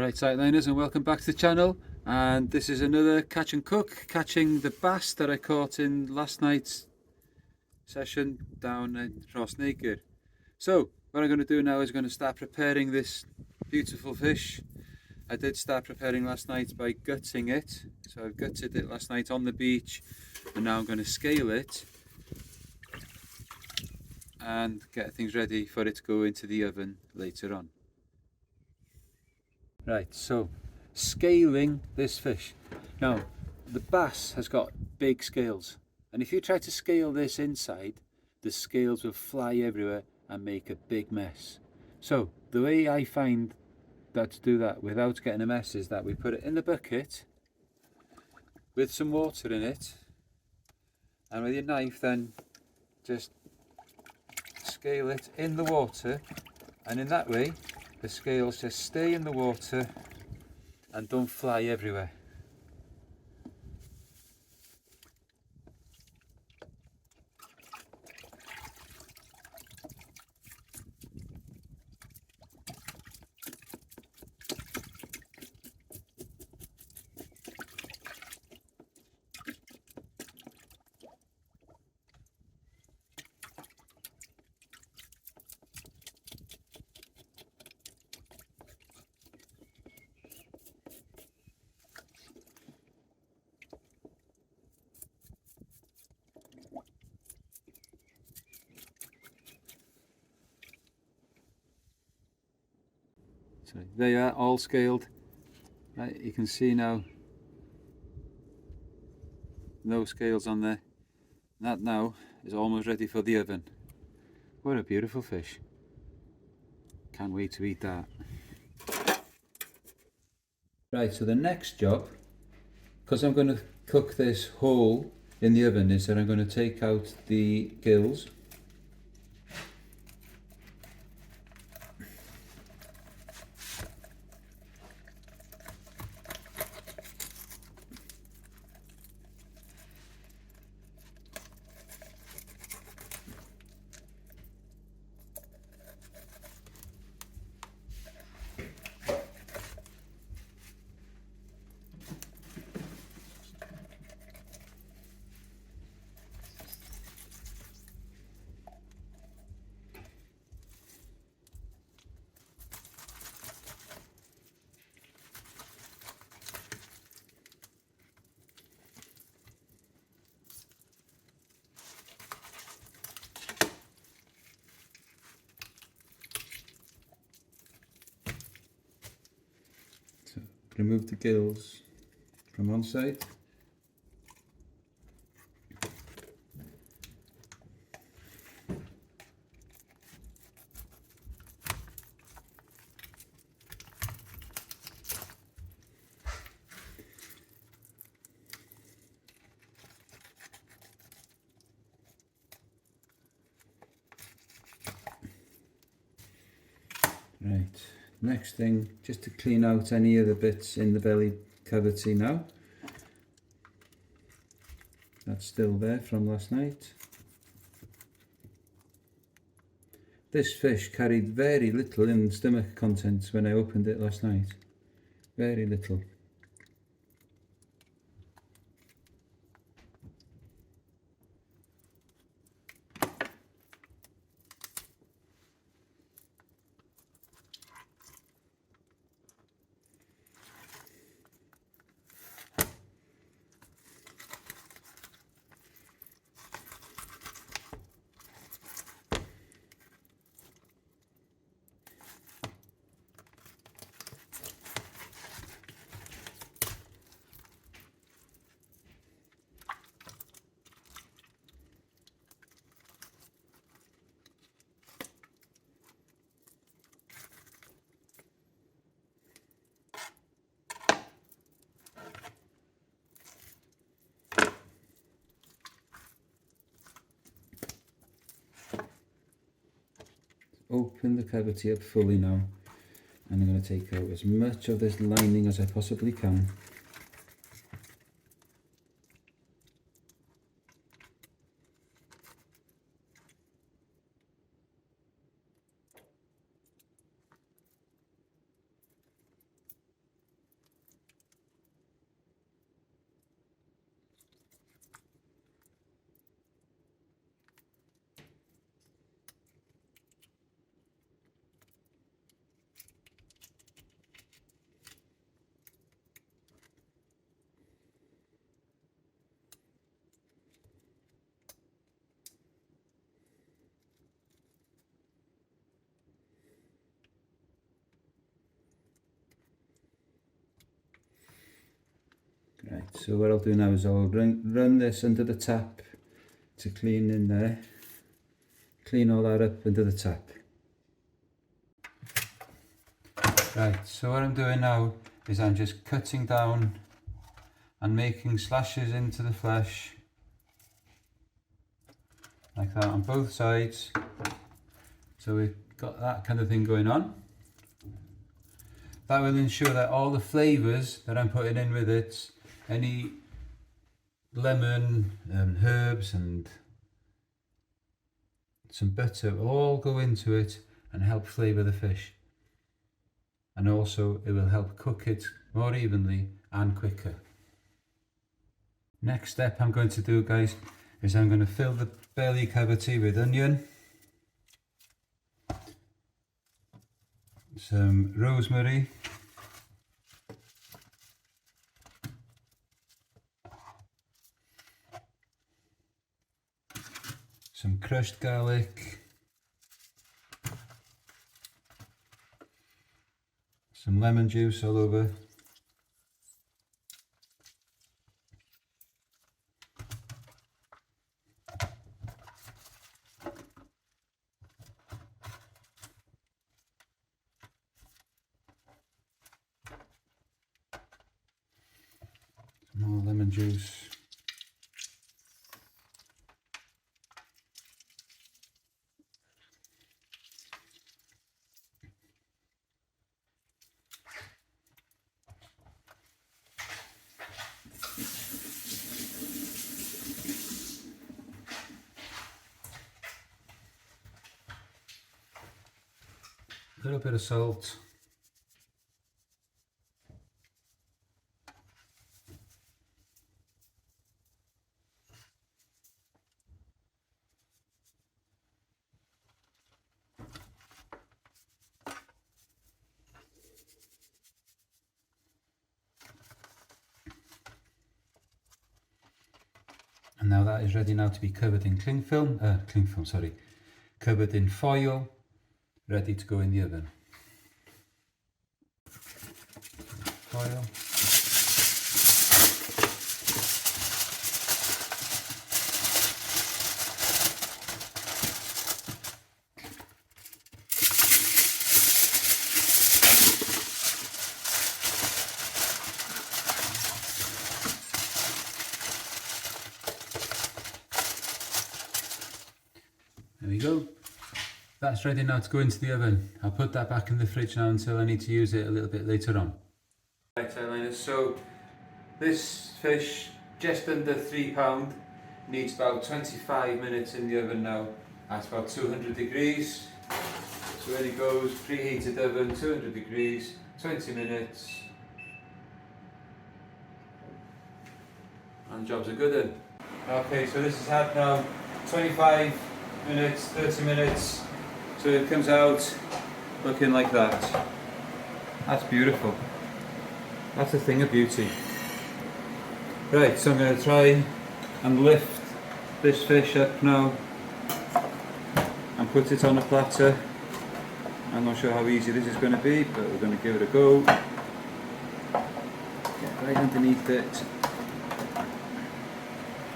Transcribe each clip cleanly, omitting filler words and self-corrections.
Alright sightliners, and welcome back to the channel, and this is another catch and cook, catching the bass that I caught in last night's session down at Rhosneigr. So what I'm going to do now is going to start preparing this beautiful fish. I did start preparing last night by gutting it, so I've gutted it last night on the beach, and now I'm going to scale it and get things ready for it to go into the oven later on. Right, so scaling this fish. Now, the bass has got big scales, and if you try to scale this inside, the scales will fly everywhere and make a big mess. So the way I find that to do that without getting a mess is that we put it in the bucket with some water in it, and with your knife then just scale it in the water, and in that way the scales just stay in the water and don't fly everywhere. So there you are, all scaled. Right, you can see now no scales on there. That now is almost ready for the oven. What a beautiful fish. Can't wait to eat that. Right, so the next job, because I'm going to cook this whole in the oven, is that I'm going to take out the gills. So remove the gills from one side. Right, next thing, just to clean out any of the bits in the belly cavity now. That's still there from last night. This fish carried very little in stomach contents when I opened it last night. Very little. Open the cavity up fully now, and I'm going to take out as much of this lining as I possibly can. So what I'll do now is I'll run this under the tap to clean in there. Clean all that up under the tap. Right, so what I'm doing now is I'm just cutting down and making slashes into the flesh like that on both sides. So we've got that kind of thing going on. That will ensure that all the flavours that I'm putting in with it, any lemon and herbs and some butter, will all go into it and help flavour the fish. And also it will help cook it more evenly and quicker. Next step I'm going to do, guys, is I'm going to fill the belly cavity with onion, some rosemary, some crushed garlic, some lemon juice all over, some more lemon juice, a little bit of salt, and now that is ready now to be covered in covered in foil, ready to go in the oven. Foil. There we go. That's ready now to go into the oven. I'll put that back in the fridge now until I need to use it a little bit later on. Right, airliners, so this fish, just under £3, needs about 25 minutes in the oven now at about 200 degrees. So there it goes, preheated oven, 200 degrees, 20 minutes. And jobs are good then. Okay, so this has had now 25 minutes, 30 minutes. So it comes out looking like that. That's beautiful. That's a thing of beauty. Right, so I'm going to try and lift this fish up now and put it on a platter. I'm not sure how easy this is going to be, but we're going to give it a go. Get right underneath it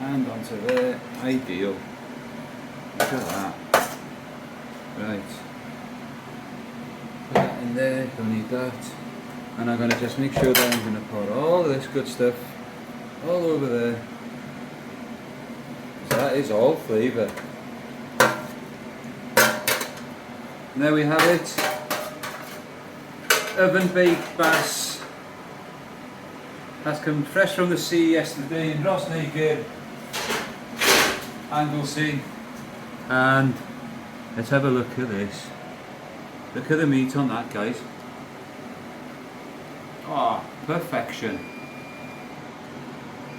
and onto there. Ideal. Look at that. Right, put that in there, don't need that. And I'm going to just make sure that I'm going to pour all of this good stuff all over there. So that is all flavour. And there we have it. Oven baked bass. That's come fresh from the sea yesterday in Rhosneigr, Anglesey. And let's have a look at this. Look at the meat on that, guys. Oh, perfection.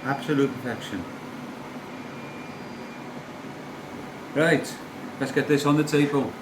Absolute perfection. Right, let's get this on the table.